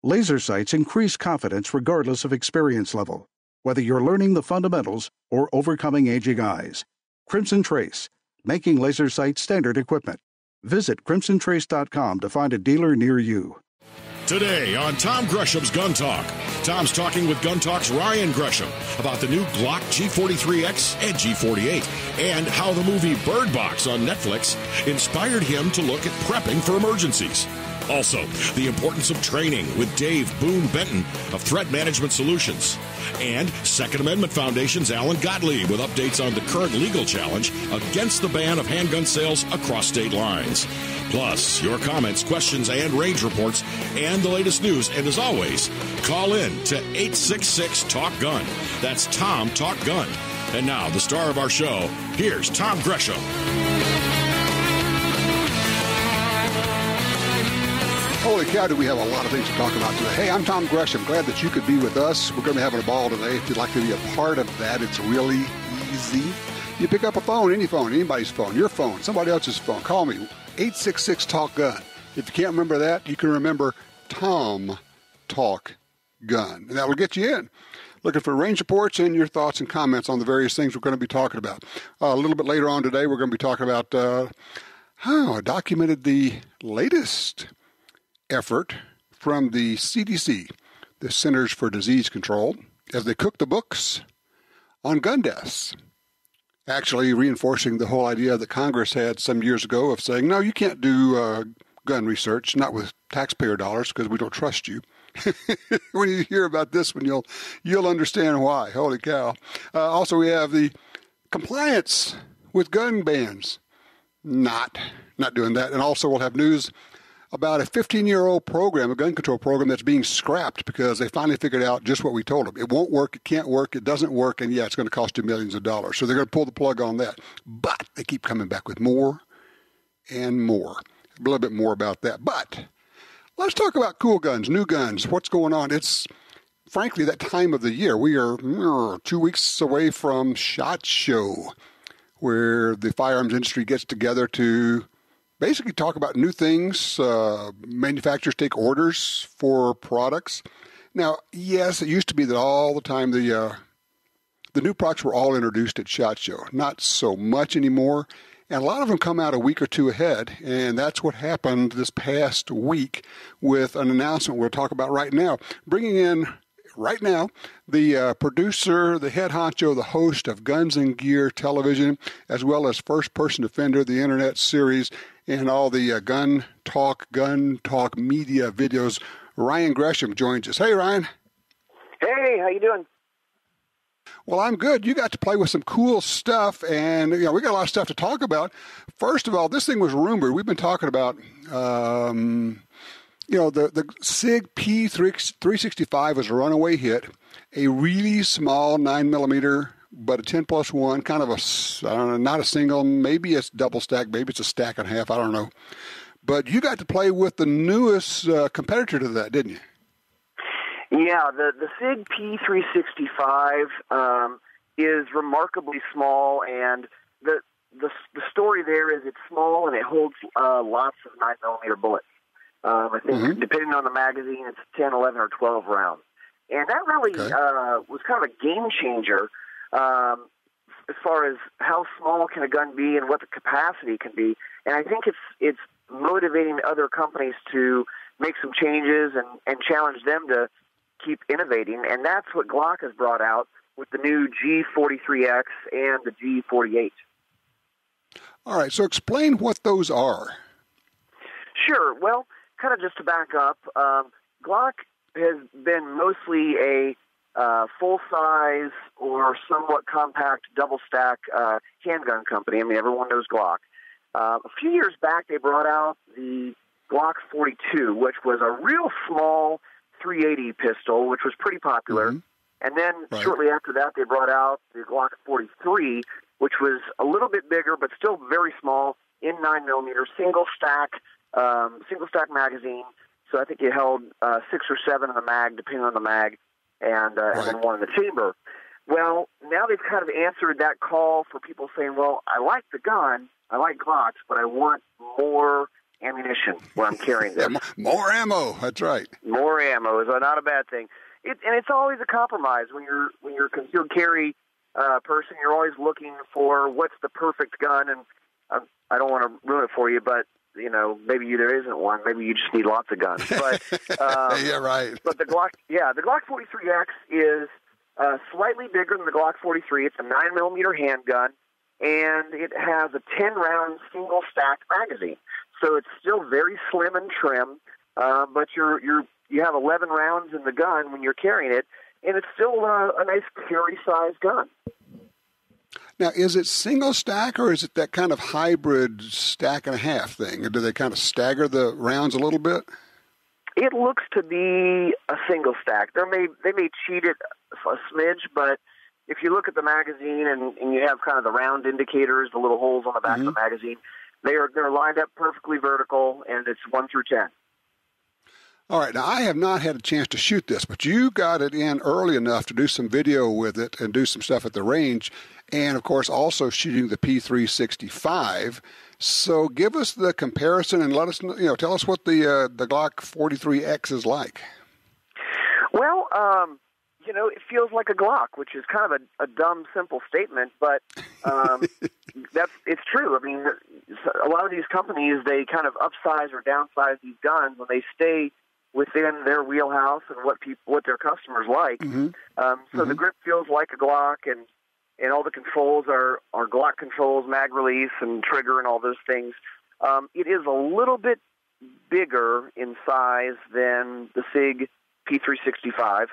Laser sights increase confidence regardless of experience level, whether you're learning the fundamentals or overcoming aging eyes. Crimson Trace, making laser sight standard equipment. Visit crimsontrace.com to find a dealer near you. Today on Tom Gresham's Gun Talk, Tom's talking with Gun Talk's Ryan Gresham about the new GLOCK G43x and G48 and how the movie Bird Box on Netflix inspired him to look at prepping for emergencies. Also, the importance of training with Dave Boone Benton of Threat Management Solutions. And Second Amendment Foundation's Alan Gottlieb with updates on the current legal challenge against the ban of handgun sales across state lines. Plus, your comments, questions, and range reports, and the latest news. And as always, call in to 866-TALK-GUN. That's Tom Talk Gun. And now, the star of our show, here's Tom Gresham. Holy cow, do we have a lot of things to talk about today. Hey, I'm Tom Gresham. Glad that you could be with us. We're going to be having a ball today. If you'd like to be a part of that, it's really easy. You pick up a phone, any phone, anybody's phone, your phone, somebody else's phone. Call me, 866-TALK-GUN. If you can't remember that, you can remember Tom Talk Gun. And that will get you in. Looking for range reports and your thoughts and comments on the various things we're going to be talking about. A little bit later on today, we're going to be talking about I documented the latest effort from the CDC, the Centers for Disease Control, as they cook the books on gun deaths. Actually reinforcing the whole idea that Congress had some years ago of saying, no, you can't do gun research, not with taxpayer dollars, because we don't trust you. When you hear about this one, you'll understand why. Holy cow. Also, we have the compliance with gun bans. Not doing that. And also we'll have news about a 15-year-old program, a gun control program that's being scrapped because they finally figured out just what we told them. It won't work, it can't work, it doesn't work, and yeah, it's going to cost you millions of dollars. So they're going to pull the plug on that. But they keep coming back with more and more. A little bit more about that. But let's talk about cool guns, new guns, what's going on. It's, frankly, that time of the year. We are 2 weeks away from SHOT Show, where the firearms industry gets together to basically talk about new things. Manufacturers take orders for products. Now, yes, it used to be that all the time the new products were all introduced at SHOT Show. Not so much anymore. And a lot of them come out a week or two ahead. And that's what happened this past week with an announcement we'll talk about right now. Bringing in right now the producer, the head honcho, the host of Guns and Gear Television, as well as First Person Defender, the internet series, and all the gun talk media videos. Ryan Gresham joins us. Hey, Ryan. Hey, how you doing? Well, I'm good. You got to play with some cool stuff, and we got a lot of stuff to talk about. First of all, this thing was rumored. We've been talking about, the SIG P365 was a runaway hit, a really small 9mm, but a 10+1, kind of not a single, maybe it's double stack, maybe it's a stack and a half, I don't know. But you got to play with the newest competitor to that, didn't you? Yeah, the SIG P365 is remarkably small, and the story there is it's small and it holds lots of 9mm bullets. I think depending on the magazine, it's 10, 11, or 12 rounds. And that really was kind of a game changer as far as how small can a gun be and what the capacity can be. And I think it's motivating other companies to make some changes and challenge them to keep innovating. And that's what Glock has brought out with the new G43x and the G48. All right, so explain what those are. Sure. Well, kind of just to back up, Glock has been mostly a full-size or somewhat compact double-stack handgun company. I mean, everyone knows Glock. A few years back, they brought out the Glock 42, which was a real small 380 pistol, which was pretty popular. Mm-hmm. And then shortly after that, they brought out the Glock 43, which was a little bit bigger, but still very small, in 9mm, single stack magazine. So I think it held 6 or 7 in the mag, depending on the mag, and then one in the chamber. Well, now they've kind of answered that call for people saying, well, I like the gun, I like Glocks, but I want more ammunition when I'm carrying this. More ammo. That's right. More ammo is not a bad thing. And it's always a compromise when you're a concealed carry person. You're always looking for what's the perfect gun, and I don't want to ruin it for you, but maybe there isn't one. Maybe you just need lots of guns. But yeah, right. But the Glock 43X is slightly bigger than the Glock 43. It's a 9mm handgun, and it has a 10-round single-stack magazine. So it's still very slim and trim, but you have 11 rounds in the gun when you're carrying it, and it's still a nice carry-sized gun. Now, is it single stack, or is it that kind of hybrid stack and a half thing? Or do they kind of stagger the rounds a little bit? It looks to be a single stack. They may cheat it a smidge, but if you look at the magazine and you have kind of the round indicators, the little holes on the back of the magazine, they're lined up perfectly vertical, and it's 1 through 10. All right. Now, I have not had a chance to shoot this, but you got it in early enough to do some video with it and do some stuff at the range, and, of course, also shooting the P365. So give us the comparison and let us know, tell us what the Glock 43X is like. Well, it feels like a Glock, which is kind of a dumb, simple statement, but it's true. I mean, a lot of these companies, they kind of upsize or downsize these guns when they stay within their wheelhouse and what their customers like. So the grip feels like a Glock, and all the controls are Glock controls, mag release, and trigger, and all those things. It is a little bit bigger in size than the SIG P365,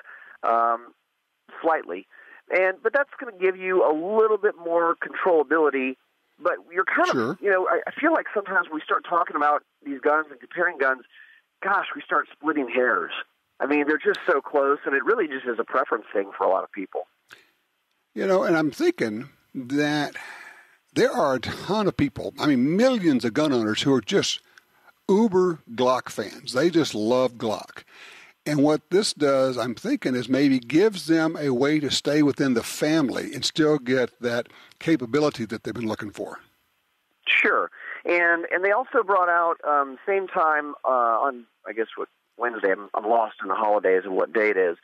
slightly, but that's going to give you a little bit more controllability. But you're kind of, I feel like sometimes we start talking about these guns and comparing guns, gosh, we start splitting hairs. I mean, they're just so close, and it really just is a preference thing for a lot of people. And I'm thinking that there are a ton of people, millions of gun owners who are just uber Glock fans. They just love Glock. And what this does, I'm thinking, is maybe gives them a way to stay within the family and still get that capability that they've been looking for. Sure. And they also brought out, same time on, I guess, Wednesday. I'm lost in the holidays and what day it is.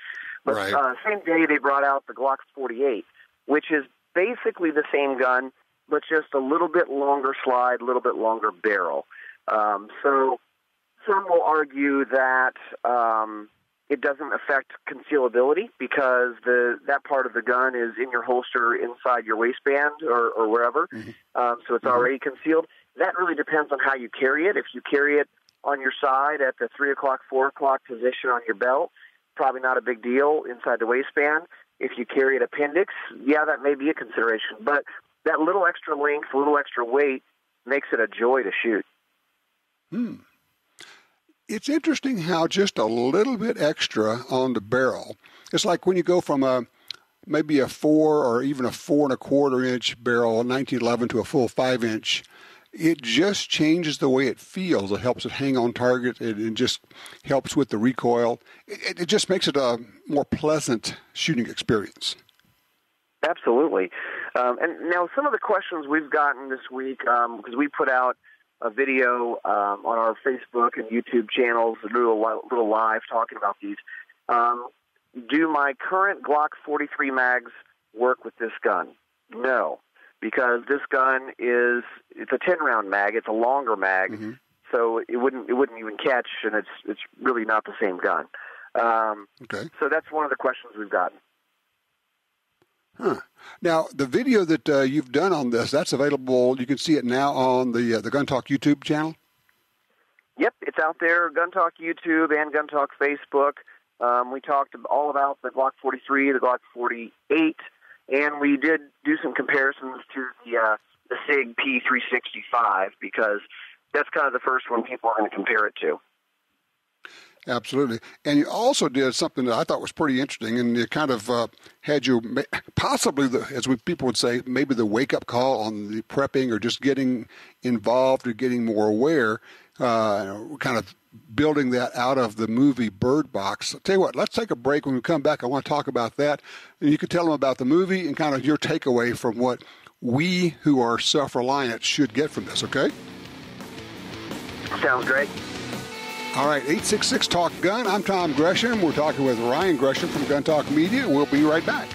But right. Same day they brought out the Glock 48, which is basically the same gun, but just a little bit longer slide, a little bit longer barrel. So some will argue that it doesn't affect concealability because that part of the gun is in your holster inside your waistband or wherever, so it's already concealed. That really depends on how you carry it. If you carry it on your side at the 3 o'clock, 4 o'clock position on your belt, probably not a big deal inside the waistband. If you carry it appendix, yeah, that may be a consideration. But that little extra length, a little extra weight makes it a joy to shoot. It's interesting how just a little bit extra on the barrel. It's like when you go from maybe a 4 or even a 4 1/4 inch barrel, 1911, to a full 5 inch. It just changes the way it feels. It helps it hang on target. It just helps with the recoil. It just makes it a more pleasant shooting experience. Absolutely. And now some of the questions we've gotten this week, because we put out a video on our Facebook and YouTube channels, a little live talking about these. Do my current Glock 43 mags work with this gun? No, because this gun it's a 10-round mag. It's a longer mag, so it wouldn't even catch, and it's really not the same gun. Okay. So that's one of the questions we've gotten. Now, the video that you've done on this, that's available. You can see it now on the Gun Talk YouTube channel? Yep, it's out there, Gun Talk YouTube and Gun Talk Facebook. We talked all about the Glock 43, the Glock 48, and we did do some comparisons to the SIG P365 because that's kind of the first one people are going to compare it to. Absolutely. And you also did something that I thought was pretty interesting, and you kind of had your, possibly, people would say, maybe the wake-up call on the prepping or just getting involved or getting more aware, kind of building that out of the movie Bird Box. I'll tell you what, let's take a break. When we come back, I want to talk about that. And you can tell them about the movie and kind of your takeaway from what we who are self-reliant should get from this, okay? Sounds great. All right, 866 Talk Gun. I'm Tom Gresham. We're talking with Ryan Gresham from Gun Talk Media. We'll be right back.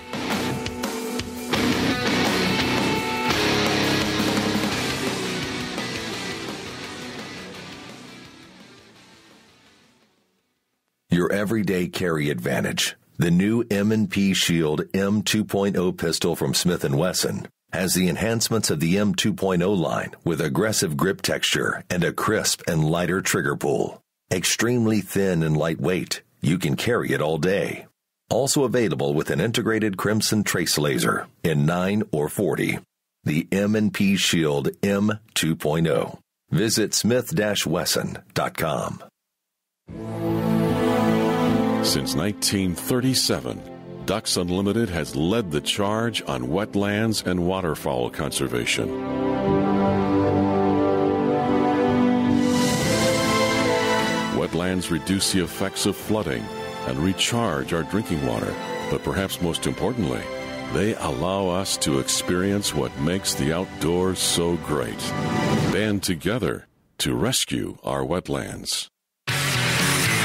Your everyday carry advantage. The new M&P Shield M2.0 pistol from Smith & Wesson has the enhancements of the M2.0 line with aggressive grip texture and a crisp and lighter trigger pull. Extremely thin and lightweight, you can carry it all day. Also available with an integrated crimson trace laser in 9 or 40. The M&P Shield M2.0. Visit smith-wesson.com. Since 1937, Ducks Unlimited has led the charge on wetlands and waterfowl conservation. Wetlands reduce the effects of flooding and recharge our drinking water, but perhaps most importantly, they allow us to experience what makes the outdoors so great. Band together to rescue our wetlands.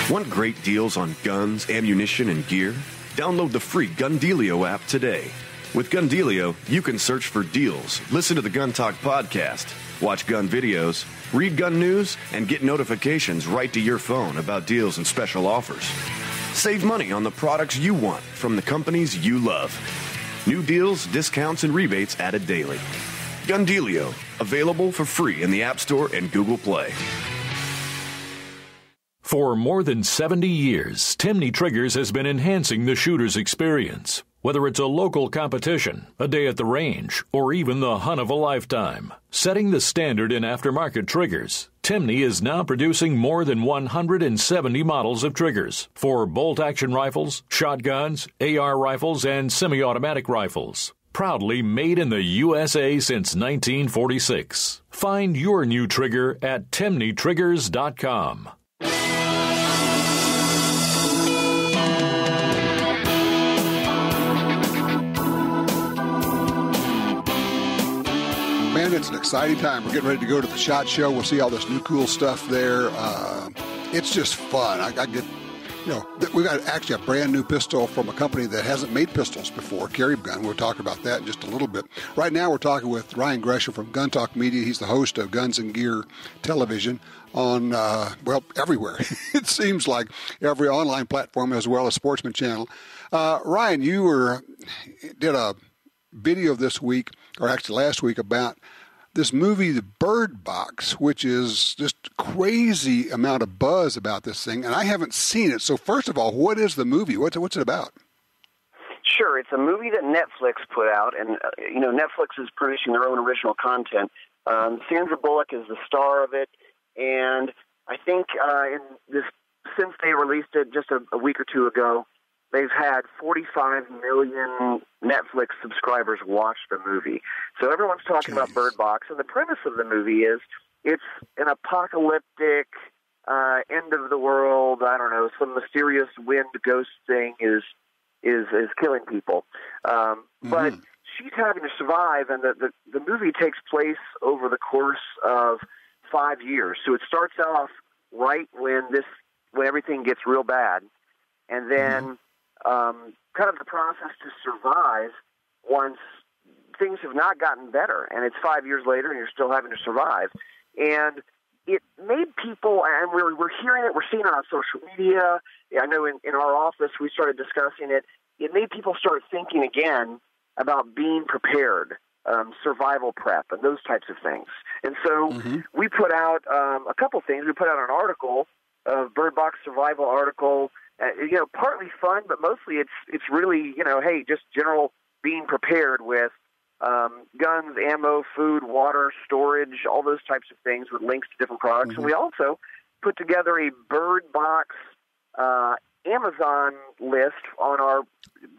Want great deals on guns, ammunition, and gear? Download the free Gundealio app today. With Gundealio, you can search for deals, listen to the Gun Talk podcast, watch gun videos, read gun news, and get notifications right to your phone about deals and special offers. Save money on the products you want from the companies you love. New deals, discounts, and rebates added daily. Gundealio, available for free in the App Store and Google Play. For more than 70 years, Timney Triggers has been enhancing the shooter's experience. Whether it's a local competition, a day at the range, or even the hunt of a lifetime. Setting the standard in aftermarket triggers, Timney is now producing more than 170 models of triggers for bolt-action rifles, shotguns, AR rifles, and semi-automatic rifles. Proudly made in the USA since 1946. Find your new trigger at timneytriggers.com. Man, it's an exciting time. We're getting ready to go to the SHOT Show. We'll see all this new cool stuff there. It's just fun. I get, we got actually a brand new pistol from a company that hasn't made pistols before, Carry Gun. We'll talk about that in just a little bit. Right now, we're talking with Ryan Gresham from Gun Talk Media. He's the host of Guns and Gear Television on, everywhere. It seems like every online platform as well as Sportsman Channel. Ryan, you did a video this week, or actually last week, about this movie, The Bird Box, which is just crazy amount of buzz about this thing, and I haven't seen it. So first of all, what is the movie? What's it about? Sure, it's a movie that Netflix put out, and Netflix is producing their own original content. Sandra Bullock is the star of it, and I think since they released it just a week or two ago, they've had 45 million Netflix subscribers watch the movie. So everyone's talking about Bird Box, and the premise of the movie is it's an apocalyptic, end of the world, I don't know, some mysterious wind ghost thing is killing people. But she's having to survive, and the movie takes place over the course of 5 years. So it starts off right when everything gets real bad, and then kind of the process to survive once things have not gotten better, and it's 5 years later and you're still having to survive. And it made people, and we're hearing it, we're seeing it on social media. I know in our office we started discussing it. It made people start thinking again about being prepared, survival prep, and those types of things. And so we put out a couple things. We put out an article, a Bird Box survival article, partly fun, but mostly it's really, hey, just general being prepared with guns, ammo, food, water, storage, all those types of things with links to different products. And we also put together a Bird Box Amazon list on our,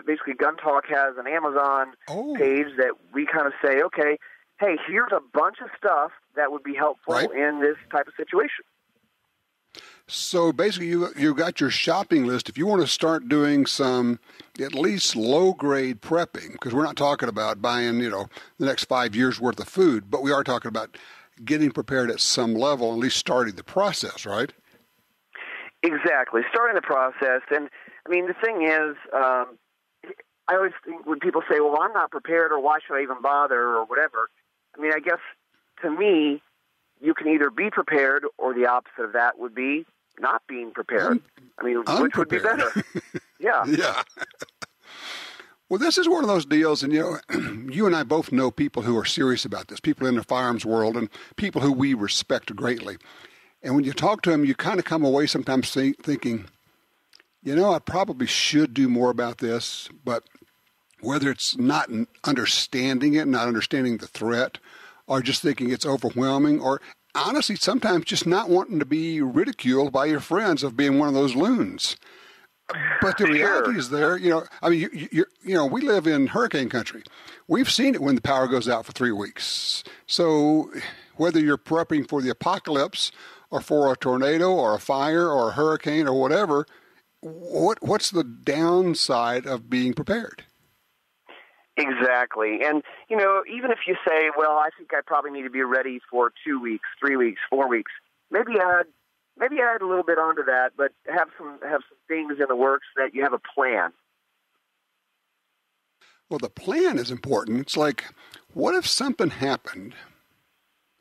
basically Gun Talk has an Amazon page that we kind of say, okay, hey, here's a bunch of stuff that would be helpful in this type of situation. So basically, you got your shopping list. If you want to start doing some at least low-grade prepping, because we're not talking about buying, the next 5 years' worth of food, but we are talking about getting prepared at some level, at least starting the process, right? Exactly, starting the process. And, I mean, the thing is, I always think when people say, well, I'm not prepared, or why should I even bother, or whatever, I mean, I guess, to me, you can either be prepared, or the opposite of that would be not being prepared. I mean, which would be better? Yeah. Yeah. Well, this is one of those deals, and, you and I both know people who are serious about this, people in the firearms world and people who we respect greatly. And when you talk to them, you kind of come away sometimes thinking, I probably should do more about this, but whether it's not understanding it, not understanding the threat, or just thinking it's overwhelming, or honestly, sometimes just not wanting to be ridiculed by your friends of being one of those loons. But the reality is there, we live in hurricane country. We've seen it when the power goes out for 3 weeks. So whether you're prepping for the apocalypse or for a tornado or a fire or a hurricane or whatever, what's the downside of being prepared? Exactly. And, even if you say, well, I think I probably need to be ready for 2 weeks, 3 weeks, 4 weeks, maybe add a little bit onto that, but have some things in the works that you have a plan. Well, the plan is important. It's like, what if something happened?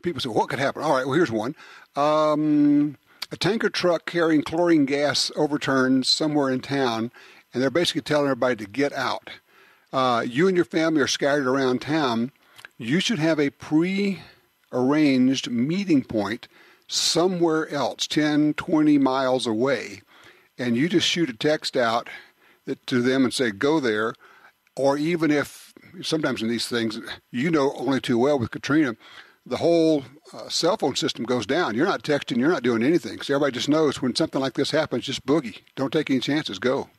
People say, what could happen? All right, well, here's one. A tanker truck carrying chlorine gas overturns somewhere in town, and they're basically telling everybody to get out. You and your family are scattered around town. You should have a pre-arranged meeting point somewhere else, 10, 20 miles away, and you just shoot a text out to them and say, go there. Or even if, sometimes in these things, only too well with Katrina, the whole cell phone system goes down. You're not texting, you're not doing anything. So everybody just knows when something like this happens, just boogie. Don't take any chances, go.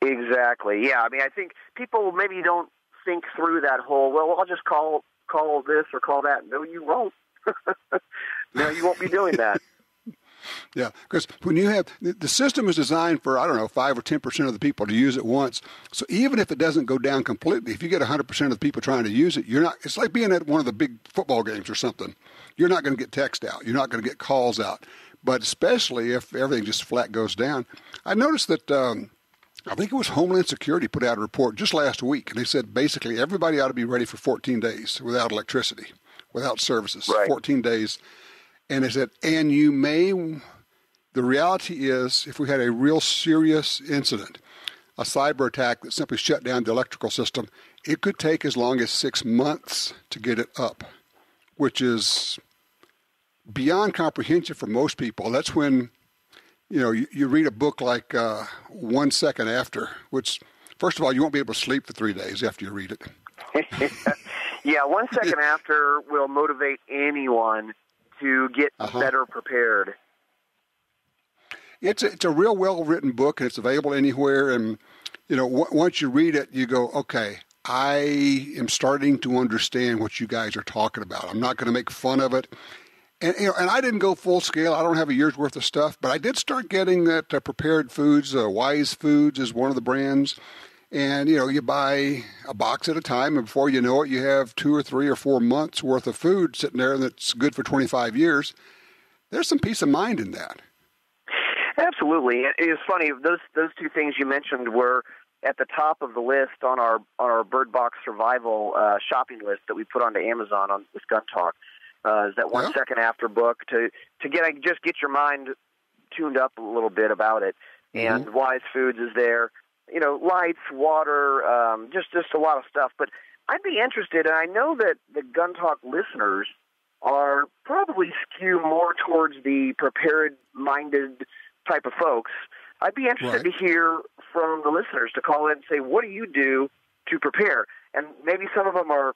Exactly, yeah. I mean, I think people maybe don't think through that whole, well, I'll just call this or call that. No, you won't. No, you won't be doing that. Yeah, because when you have, the system is designed for, 5 or 10% of the people to use it once. So even if it doesn't go down completely, if you get 100% of the people trying to use it, it's like being at one of the big football games or something. You're not going to get text out. You're not going to get calls out. But especially if everything just flat goes down. I noticed that, I think it was Homeland Security put out a report just last week, and they said basically everybody ought to be ready for 14 days without electricity, without services, right. 14 days. And they said, the reality is, if we had a real serious incident, a cyber attack that simply shut down the electrical system, it could take as long as 6 months to get it up, which is beyond comprehension for most people. That's when, you read a book like 1 Second After, which, first of all, you won't be able to sleep for 3 days after you read it. Yeah, 1 Second After will motivate anyone to get better prepared. It's a real well-written book, and it's available anywhere. And, once you read it, you go, okay, I am starting to understand what you guys are talking about. I'm not going to make fun of it. And, and I didn't go full scale. I don't have a year's worth of stuff, but I did start getting that prepared foods. Wise Foods is one of the brands. And, you buy a box at a time, and before you know it, you have 2 or 3 or 4 months worth of food sitting there that's good for 25 years. There's some peace of mind in that. Absolutely. It is funny. Those two things you mentioned were at the top of the list on our Bird Box Survival shopping list that we put onto Amazon with Gun Talk. Is that 1 Second After book to get your mind tuned up a little bit about it. And Wise Foods is there. Lights, water, just a lot of stuff. But I'd be interested, and I know that the Gun Talk listeners are probably skew more towards the prepared-minded type of folks. I'd be interested to hear from the listeners to call in and say, what do you do to prepare? And maybe some of them are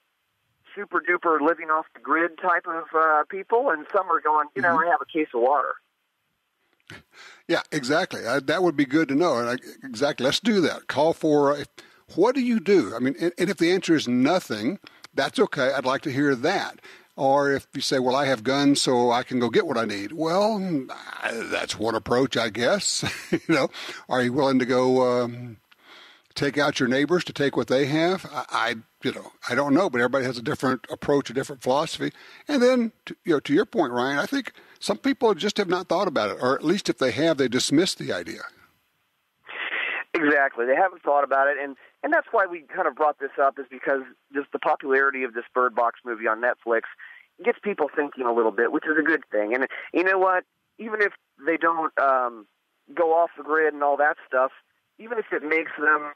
super-duper living off the grid type of people, and some are going, I have a case of water. Yeah, exactly. That would be good to know. And exactly. Let's do that. Call for, what do you do? I mean, and if the answer is nothing, that's okay. I'd like to hear that. Or if you say, well, I have guns, so I can go get what I need. Well, that's one approach, I guess. Are you willing to go, take out your neighbors to take what they have? I don't know, but everybody has a different approach, a different philosophy. And then, to your point, Ryan, I think some people just have not thought about it, or at least if they have, they dismiss the idea. Exactly. They haven't thought about it, and that's why we kind of brought this up, is because just the popularity of this Bird Box movie on Netflix gets people thinking a little bit, which is a good thing. And you know what? Even if they don't go off the grid and all that stuff, even if it makes them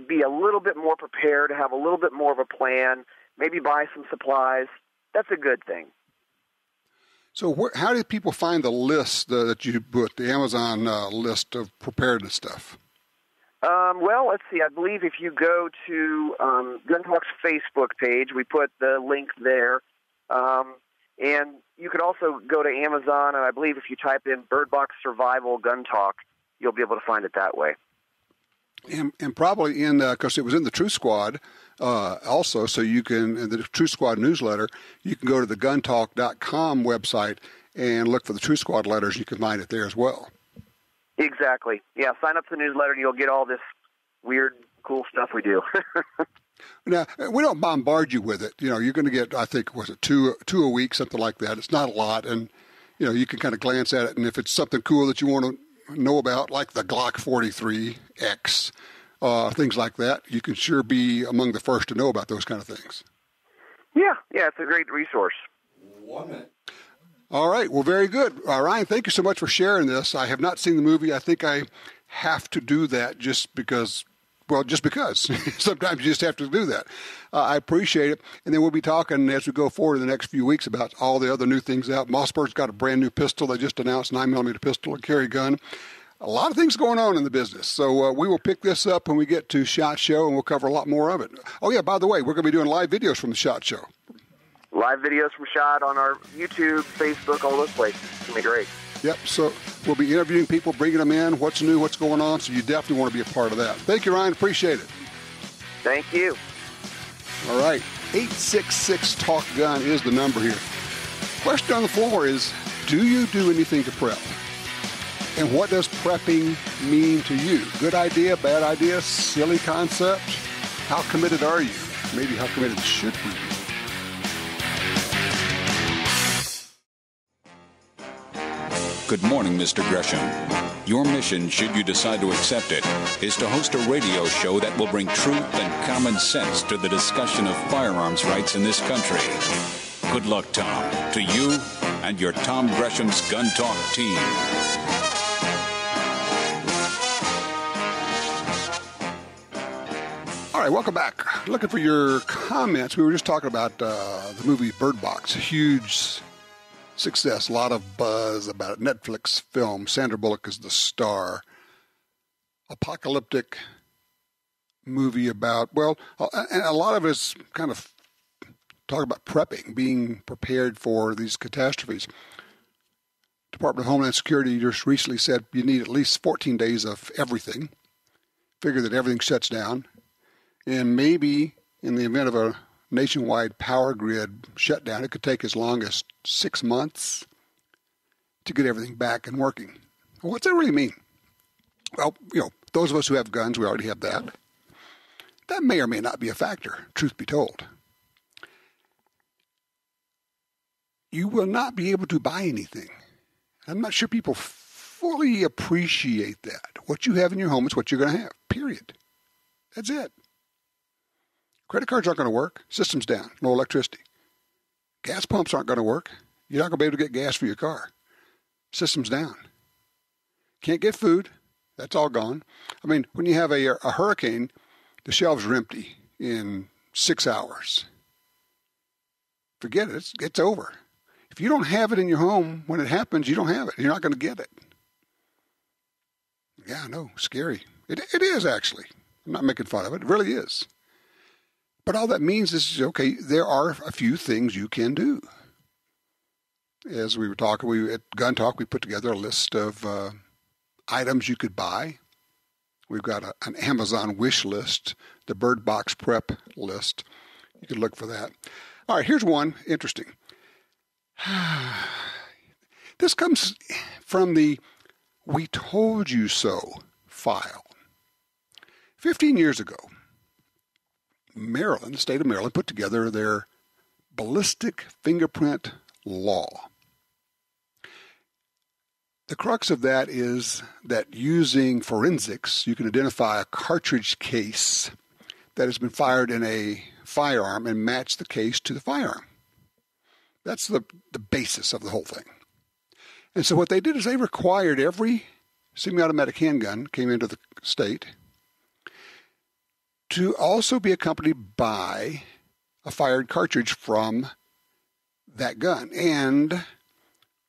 be a little bit more prepared, have a little bit more of a plan, maybe buy some supplies, that's a good thing. So how do people find the list that you put, the Amazon list of preparedness stuff? Well, let's see. I believe if you go to Gun Talk's Facebook page, we put the link there. And you could also go to Amazon, and I believe if you type in Bird Box Survival Gun Talk, you'll be able to find it that way. And probably because it was in the Truth Squad also, so you can, in the Truth Squad newsletter, you can go to the guntalk.com website and look for the Truth Squad letters. You can find it there as well. Exactly. Yeah, sign up for the newsletter and you'll get all this weird, cool stuff we do. Now, we don't bombard you with it. You're going to get, I think, two a week, something like that. It's not a lot. And, you can kind of glance at it. And if it's something cool that you want to know about, like the GLOCK G43x, things like that, you can sure be among the first to know about those kind of things. Yeah, it's a great resource. 1 minute. All right. Well, very good. Ryan, thank you so much for sharing this. I have not seen the movie. I think I have to do that just because. Sometimes you just have to do that. I appreciate it. And then we'll be talking as we go forward in the next few weeks about all the other new things out. Mossberg's got a brand new pistol. They just announced 9mm pistol and carry gun. A lot of things going on in the business. So we will pick this up when we get to SHOT Show, and we'll cover a lot more of it. Oh, yeah, by the way, we're going to be doing live videos from the SHOT Show. Live videos from SHOT on our YouTube, Facebook, all those places. It's going to be great. Yep, so we'll be interviewing people, bringing them in, what's new, what's going on, so you definitely want to be a part of that. Thank you, Ryan. Appreciate it. Thank you. All right, 866-TALK-GUN is the number here. Question on the floor is, do you do anything to prep? And what does prepping mean to you? Good idea, bad idea, silly concept? How committed are you? Maybe how committed should we be? Good morning, Mr. Gresham. Your mission, should you decide to accept it, is to host a radio show that will bring truth and common sense to the discussion of firearms rights in this country. Good luck, Tom, to you and your Tom Gresham's Gun Talk team. All right, welcome back. Looking for your comments. We were just talking about the movie Bird Box. Huge success, a lot of buzz about it. Netflix film. Sandra Bullock is the star. Apocalyptic movie about, and a lot of it's kind of talk about prepping, being prepared for these catastrophes. Department of Homeland Security just recently said you need at least 14 days of everything. Figure that everything shuts down. And maybe in the event of a nationwide power grid shutdown, it could take as long as 6 months to get everything back and working. Well, what's that really mean? Well, those of us who have guns, we already have that. That may or may not be a factor, truth be told. You will not be able to buy anything. I'm not sure people fully appreciate that. What you have in your home is what you're going to have, period. That's it. Credit cards aren't going to work. System's down. No electricity. Gas pumps aren't going to work. You're not going to be able to get gas for your car. System's down. Can't get food. That's all gone. I mean, when you have a hurricane, the shelves are empty in 6 hours. Forget it. It's over. If you don't have it in your home when it happens, you don't have it. You're not going to get it. Yeah, I know. Scary. It is, actually. I'm not making fun of it. It really is. But all that means is, okay, there are a few things you can do. As we were talking, at Gun Talk, we put together a list of items you could buy. We've got an Amazon wish list, the Bird Box prep list. You can look for that. All right, here's one interesting. This comes from the "We Told You So" file. 15 years ago, Maryland, the state of Maryland, put together their ballistic fingerprint law. The crux of that is that using forensics, you can identify a cartridge case that has been fired in a firearm and match the case to the firearm. That's the basis of the whole thing. And so what they did is they required every semi-automatic handgun came into the state to also be accompanied by a fired cartridge from that gun. And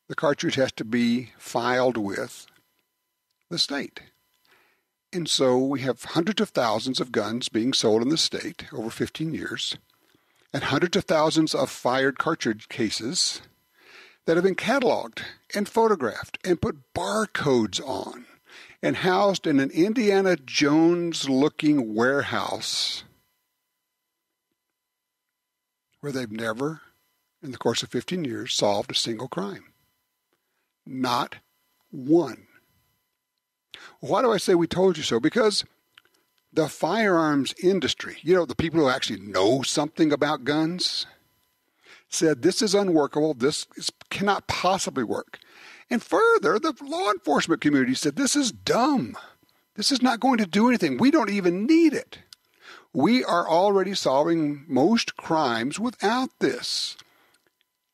the cartridge has to be filed with the state. And so we have hundreds of thousands of guns being sold in the state over 15 years, and hundreds of thousands of fired cartridge cases that have been cataloged and photographed and put barcodes on and housed in an Indiana Jones-looking warehouse where they've never, in the course of 15 years, solved a single crime. Not one. Why do I say we told you so? Because the firearms industry, the people who actually know something about guns, said this is unworkable, cannot possibly work. And further, the law enforcement community said this is dumb. This is not going to do anything. We don't even need it. We are already solving most crimes without this.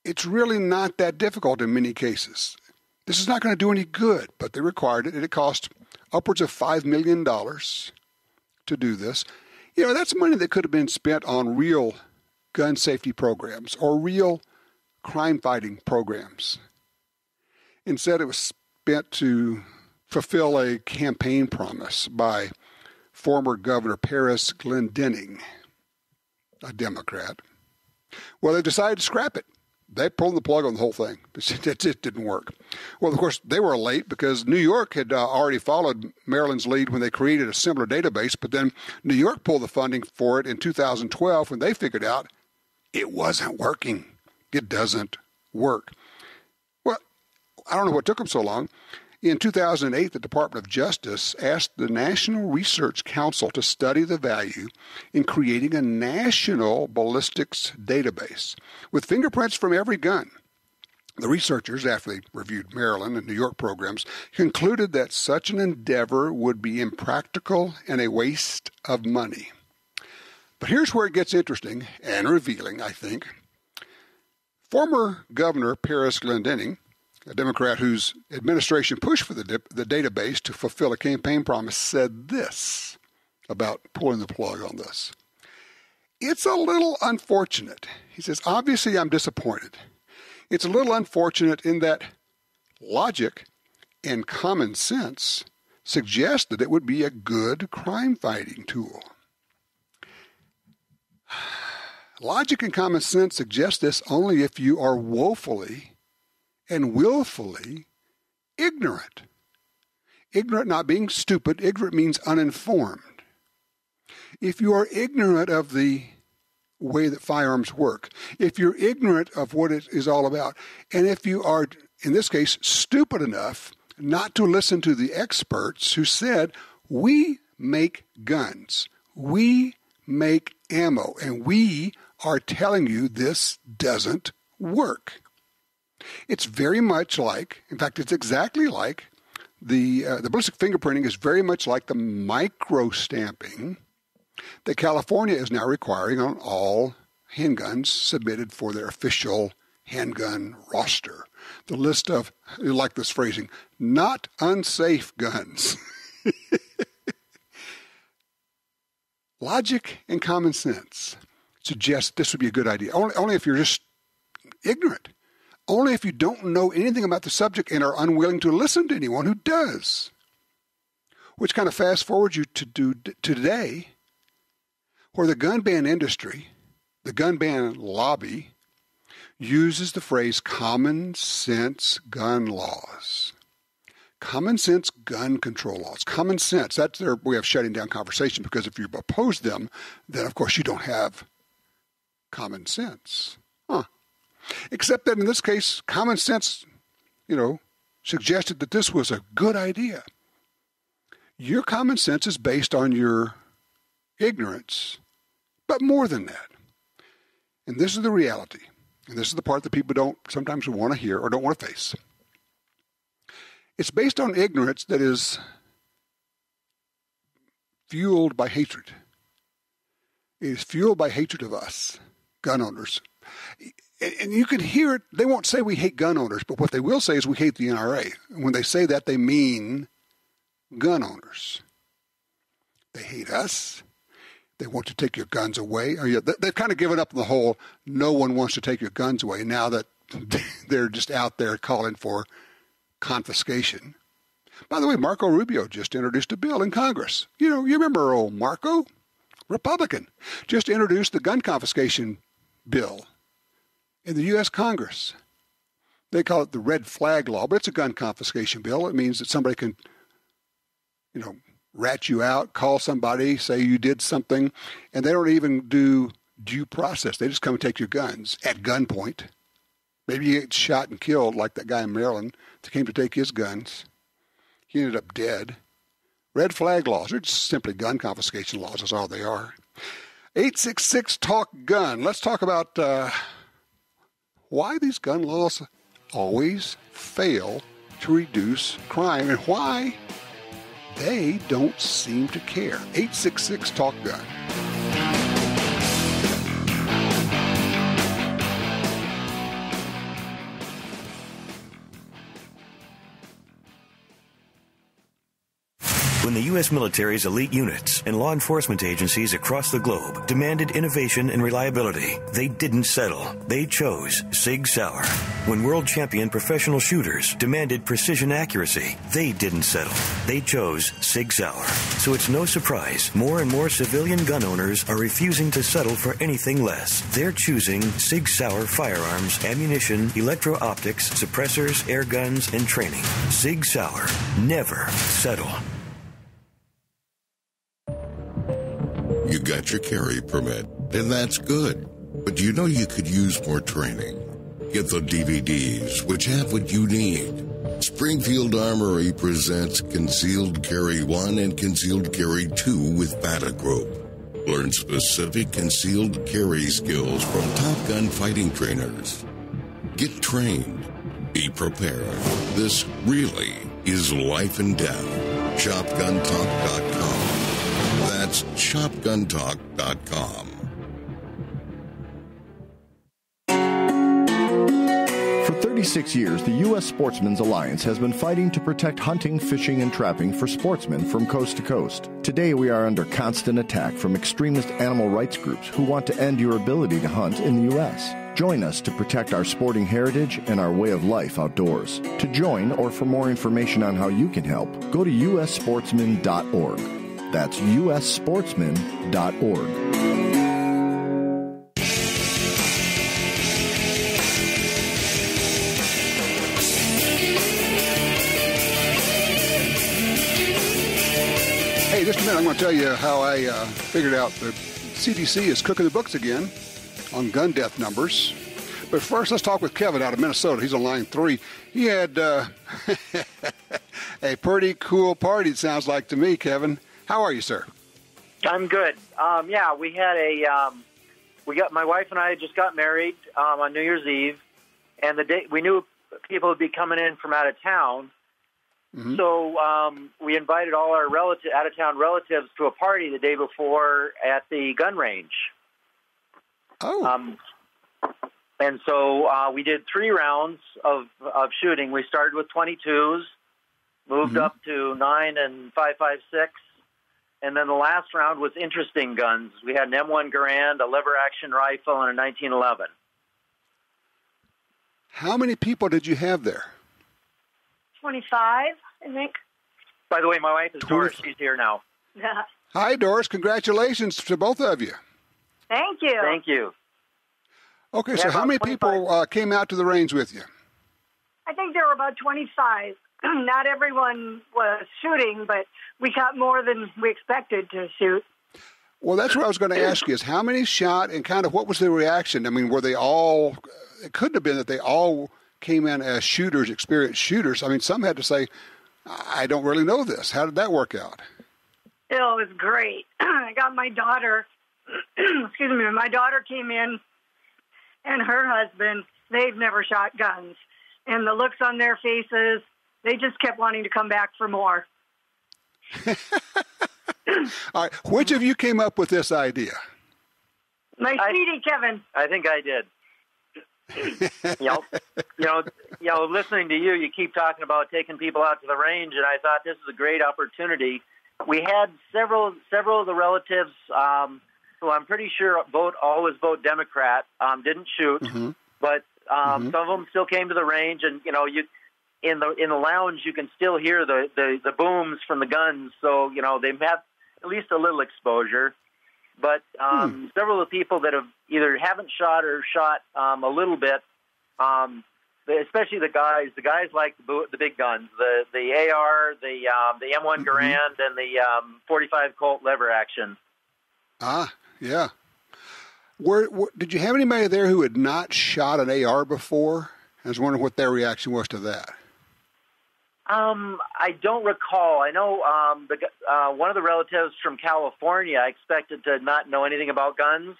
It's really not that difficult in many cases. This is not going to do any good, but they required it, and it cost upwards of $5 million to do this. That's money that could have been spent on real gun safety programs or real crime-fighting programs. Instead, it was spent to fulfill a campaign promise by former Governor Paris Glendening, a Democrat. Well, they decided to scrap it. They pulled the plug on the whole thing. It just didn't work. Well, of course, they were late because New York had already followed Maryland's lead when they created a similar database, but then New York pulled the funding for it in 2012 when they figured out it wasn't working. It doesn't work. Well, I don't know what took them so long. In 2008, the Department of Justice asked the National Research Council to study the value in creating a national ballistics database with fingerprints from every gun. The researchers, after they reviewed Maryland and New York programs, concluded that such an endeavor would be impractical and a waste of money. But here's where it gets interesting and revealing, I think. Former Governor Paris Glendening, a Democrat whose administration pushed for the database to fulfill a campaign promise, said this about pulling the plug on this. It's a little unfortunate. He says, obviously I'm disappointed. It's a little unfortunate in that logic and common sense suggest that it would be a good crime-fighting tool. Logic and common sense suggest this only if you are woefully and willfully ignorant. Ignorant not being stupid. Ignorant means uninformed. If you are ignorant of the way that firearms work, if you're ignorant of what it is all about, and if you are, in this case, stupid enough not to listen to the experts who said, we make guns, we make ammo, and we are telling you this doesn't work. It's very much like, in fact, it's exactly like the ballistic fingerprinting is very much like the micro-stamping that California is now requiring on all handguns submitted for their official handgun roster. The list of, you like this phrasing, not unsafe guns. Logic and common sense suggest this would be a good idea. Only if you're just ignorant. Only if you don't know anything about the subject and are unwilling to listen to anyone who does. Which kind of fast forwards you to today, where the gun ban industry, the gun ban lobby, uses the phrase common sense gun laws. Common sense gun control laws. Common sense, that's their way of shutting down conversation, because if you oppose them, then of course you don't have common sense. Except that in this case, common sense, suggested that this was a good idea. Your common sense is based on your ignorance, but more than that. And this is the reality. And this is the part that people don't sometimes want to hear or don't want to face. It's based on ignorance that is fueled by hatred. It is fueled by hatred of us, gun owners. And you can hear it. They won't say we hate gun owners, but what they will say is we hate the NRA. And when they say that, they mean gun owners. They hate us. They want to take your guns away. They've kind of given up the whole no one wants to take your guns away now that they're just out there calling for confiscation. By the way, Marco Rubio just introduced a bill in Congress. You remember old Marco? Republican. Just introduced the gun confiscation bill in the U.S. Congress. They call it the red flag law, but it's a gun confiscation bill. It means that somebody can, rat you out, call somebody, say you did something, and they don't even do due process. They just come and take your guns at gunpoint. Maybe you get shot and killed like that guy in Maryland that came to take his guns. He ended up dead. Red flag laws are just simply gun confiscation laws. That's all they are. 866-TALK-GUN. Let's talk about why these gun laws always fail to reduce crime and why they don't seem to care. 866-TALK-GUN. When the U.S. military's elite units and law enforcement agencies across the globe demanded innovation and reliability, they didn't settle. They chose Sig Sauer. When world champion professional shooters demanded precision accuracy, they didn't settle. They chose Sig Sauer. So it's no surprise more and more civilian gun owners are refusing to settle for anything less. They're choosing Sig Sauer firearms, ammunition, electro-optics, suppressors, air guns, and training. Sig Sauer. Never settle. You got your carry permit, and that's good. But you know you could use more training. Get the DVDs, which have what you need. Springfield Armory presents Concealed Carry 1 and Concealed Carry 2 with Bata Group. Learn specific concealed carry skills from Top Gun fighting trainers. Get trained. Be prepared. This really is life and death. ShopGunTalk.com. That's ShopGunTalk.com. For 36 years, the U.S. Sportsmen's Alliance has been fighting to protect hunting, fishing, and trapping for sportsmen from coast to coast. Today, we are under constant attack from extremist animal rights groups who want to end your ability to hunt in the U.S. Join us to protect our sporting heritage and our way of life outdoors. To join or for more information on how you can help, go to ussportsman.org. That's ussportsman.org. Hey, just a minute, I'm going to tell you how I figured out the CDC is cooking the books again on gun death numbers. But first, let's talk with Kevin out of Minnesota. He's on line 3. He had a pretty cool party, it sounds like to me, Kevin. How are you, sir? I'm good. We had my wife and I just got married on New Year's Eve, and the day we knew people would be coming in from out of town. Mm-hmm. So we invited all our out-of-town relatives to a party the day before at the gun range. Oh. And so we did 3 rounds of shooting. We started with 22s, moved up to 9 and 5.56, and then the last round was interesting guns. We had an M1 Garand, a lever-action rifle, and a 1911. How many people did you have there? 25, I think. By the way, my wife is Doris. She's here now. Hi, Doris. Congratulations to both of you. Thank you. Thank you. Okay, so how many people came out to the range with you? I think there were about 25. Not everyone was shooting, but we got more than we expected to shoot. Well, that's what I was going to ask you, is how many shot and kind of what was the reaction? I mean, were they all, it couldn't have been that they all came in as shooters, experienced shooters. I mean, some had to say, I don't really know this. How did that work out? It was great. I got my daughter, excuse me, my daughter came in, and her husband, they've never shot guns. And the looks on their faces, they just kept wanting to come back for more. All right, which of you came up with this idea? My sweetie, Kevin. I think I did. Listening to you, you keep talking about taking people out to the range, and I thought this is a great opportunity. We had several of the relatives who I'm pretty sure always vote Democrat, didn't shoot, but some of them still came to the range, and you in the lounge you can still hear the booms from the guns, so they have at least a little exposure. But several of the people that haven't shot or shot a little bit, especially the guys like the big guns, the AR, the M1 Garand, and the 45 Colt lever action. Ah, yeah. Did you have anybody there who had not shot an AR before? I was wondering what their reaction was to that. I don't recall. I know one of the relatives from California I expected to not know anything about guns.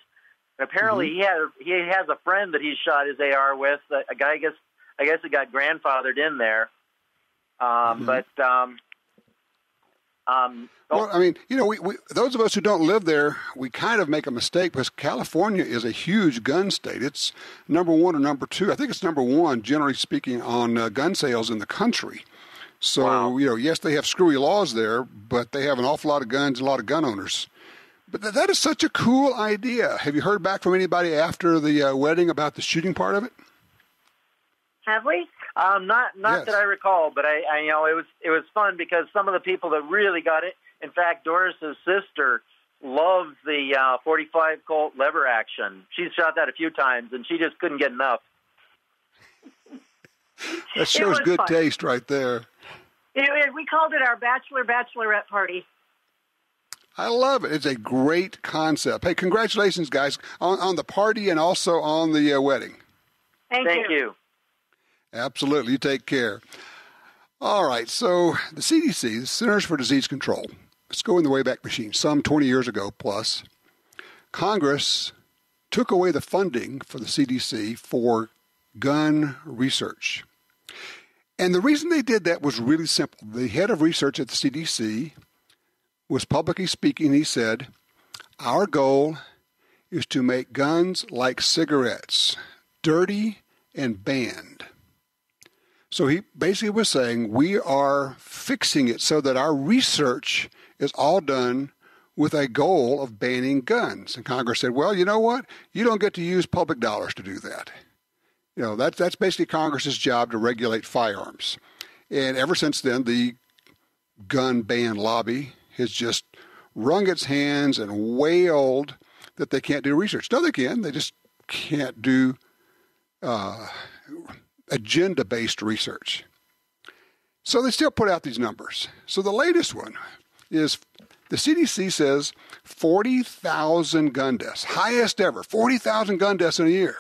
And apparently he has a friend that he shot his AR with. A guy, I guess it got grandfathered in there. Well, I mean, we those of us who don't live there, we kind of make a mistake because California is a huge gun state. It's number one or number two. I think it's number one, generally speaking, on gun sales in the country. So, wow. Yes, they have screwy laws there, but they have an awful lot of guns, a lot of gun owners. But that is such a cool idea. Have you heard back from anybody after the wedding about the shooting part of it? Have we? Not yes. That I recall, but I it was fun because some of the people that really got it. In fact, Doris's sister loves the 45 Colt lever action. She's shot that a few times, and she just couldn't get enough. That shows good fun. Taste right there. We called it our bachelorette party. I love it. It's a great concept. Hey, congratulations, guys, on the party and also on the wedding. Thank you. Absolutely. You take care. All right. So the CDC, the Centers for Disease Control, let's go in the Wayback Machine, some 20 years ago plus, Congress took away the funding for the CDC for gun research. And the reason they did that was really simple. The head of research at the CDC was publicly speaking. He said, our goal is to make guns like cigarettes, dirty and banned. So he basically was saying we are fixing it so that our research is all done with a goal of banning guns. And Congress said, well, you know what? You don't get to use public dollars to do that. That's basically Congress's job to regulate firearms. And ever since then, the gun ban lobby has just wrung its hands and wailed that they can't do research. No, they can. They just can't do agenda-based research. So they still put out these numbers. So the latest one is the CDC says 40,000 gun deaths, highest ever, 40,000 gun deaths in a year.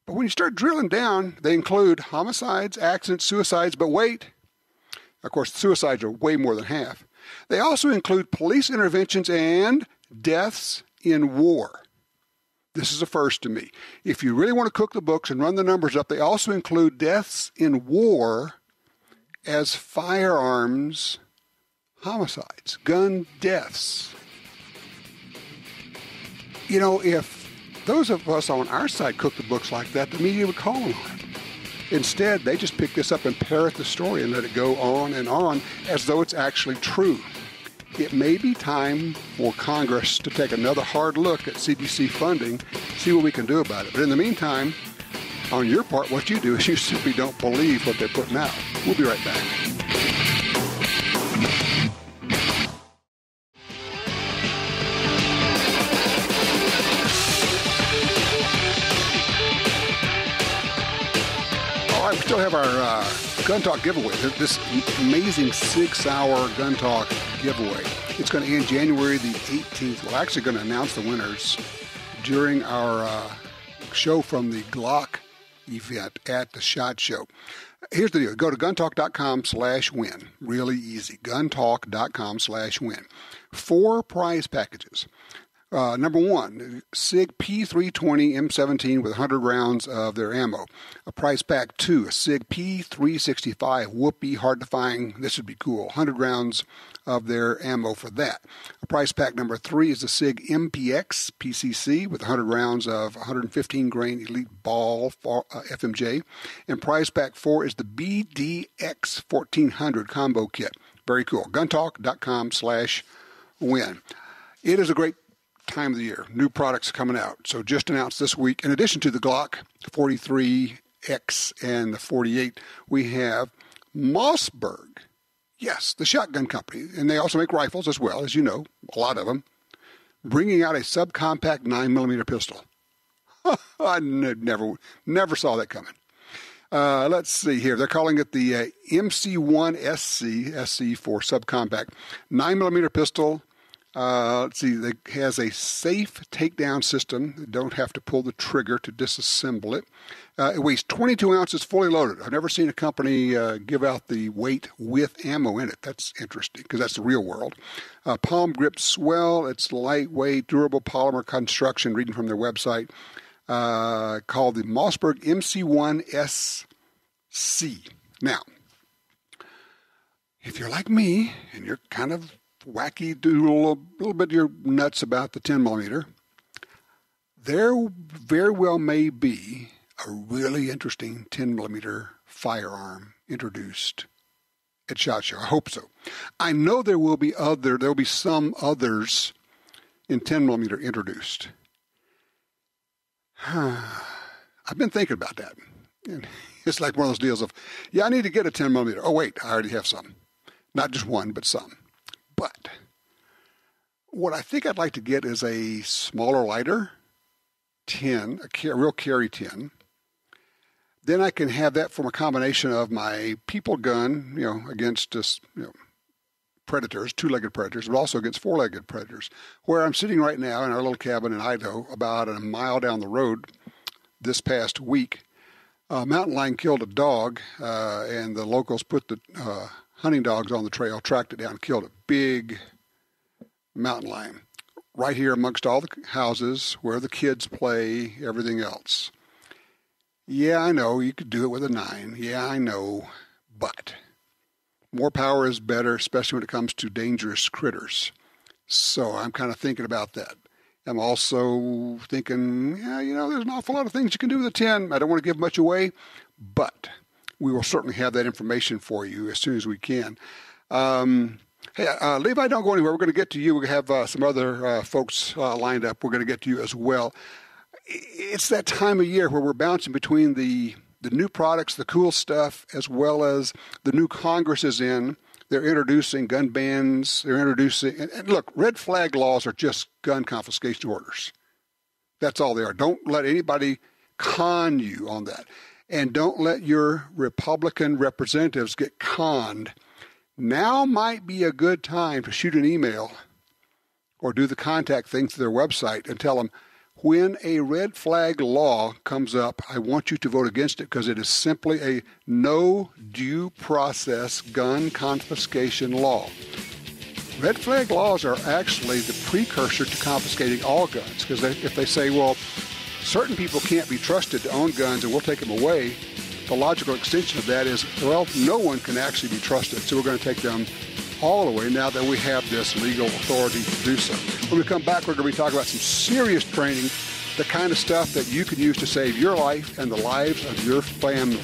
But when you start drilling down, they include homicides, accidents, suicides, but wait, of course, suicides are way more than half. They also include police interventions and deaths in war. This is a first to me. If you really want to cook the books and run the numbers up, they also include deaths in war as firearms homicides, gun deaths. If those of us on our side cook the books like that, the media would call on it. Instead, they just pick this up and parrot the story and let it go on and on as though it's actually true. It may be time for Congress to take another hard look at CDC funding, see what we can do about it. But in the meantime, on your part, what you do is you simply don't believe what they're putting out. We'll be right back. We still have our Gun Talk giveaway, this amazing 6-hour Gun Talk giveaway. It's going to end January the 18th. We're actually going to announce the winners during our show from the GLOCK event at the SHOT Show. Here's the deal. Go to guntalk.com/win. Really easy. Guntalk.com/win. 4 prize packages. Number 1, SIG P320 M17 with 100 rounds of their ammo. A prize pack 2, a SIG P365 Whoopee, hard to find. This would be cool. 100 rounds of their ammo for that. A prize pack number 3 is the SIG MPX PCC with 100 rounds of 115 grain elite ball for, FMJ. And prize pack 4 is the BDX 1400 combo kit. Very cool. Guntalk.com/win. It is a great time of the year. New products coming out. So just announced this week, in addition to the GLOCK 43x and the 48, we have Mossberg. Yes, the shotgun company. And they also make rifles as well, as you know, a lot of them, bringing out a subcompact 9mm pistol. I never saw that coming. Let's see here. They're calling it the MC1 SC for subcompact 9mm pistol. Let's see, it has a safe takedown system. You don't have to pull the trigger to disassemble it. It weighs 22 ounces fully loaded. I've never seen a company give out the weight with ammo in it. That's interesting because that's the real world. Palm grips well. It's lightweight, durable polymer construction, reading from their website, called the Mossberg MC1 SC. Now, if you're like me and you're kind of wacky, do a little bit you're nuts about the 10mm, there very well may be a really interesting 10mm firearm introduced at SHOT Show. I hope so. I know there will be some others in 10mm introduced. I've been thinking about that. And it's like one of those deals of, yeah, I need to get a 10mm. Oh wait, I already have some. Not just one, but some. But what I think I'd like to get is a smaller, lighter 10, a real carry 10. Then I can have that from a combination of my people gun, against just, predators, 2-legged predators, but also against 4-legged predators. Where I'm sitting right now in our little cabin in Idaho, about a mile down the road this past week, a mountain lion killed a dog, and the locals put the hunting dogs on the trail, tracked it down, killed a big mountain lion right here amongst all the houses where the kids play, everything else. Yeah, I know you could do it with a 9. Yeah, I know, but more power is better, especially when it comes to dangerous critters. So I'm kind of thinking about that. I'm also thinking, there's an awful lot of things you can do with a 10. I don't want to give much away, but we will certainly have that information for you as soon as we can. Hey, Levi, don't go anywhere. We're going to get to you. We have some other folks lined up. We're going to get to you as well. It's that time of year where we're bouncing between the new products, the cool stuff, as well as the new Congress is in. They're introducing gun bans. They're introducing, and look, red flag laws are just gun confiscation orders. That's all they are. Don't let anybody con you on that. And don't let your Republican representatives get conned. Now might be a good time to shoot an email or do the contact thing through their website and tell them, when a red flag law comes up, I want you to vote against it because it is simply a no due process gun confiscation law. Red flag laws are actually the precursor to confiscating all guns because if they say, well, certain people can't be trusted to own guns and we'll take them away, the logical extension of that is, well, no one can actually be trusted, so we're going to take them all away now that we have this legal authority to do so. When we come back, we're going to be talking about some serious training, the kind of stuff that you can use to save your life and the lives of your family.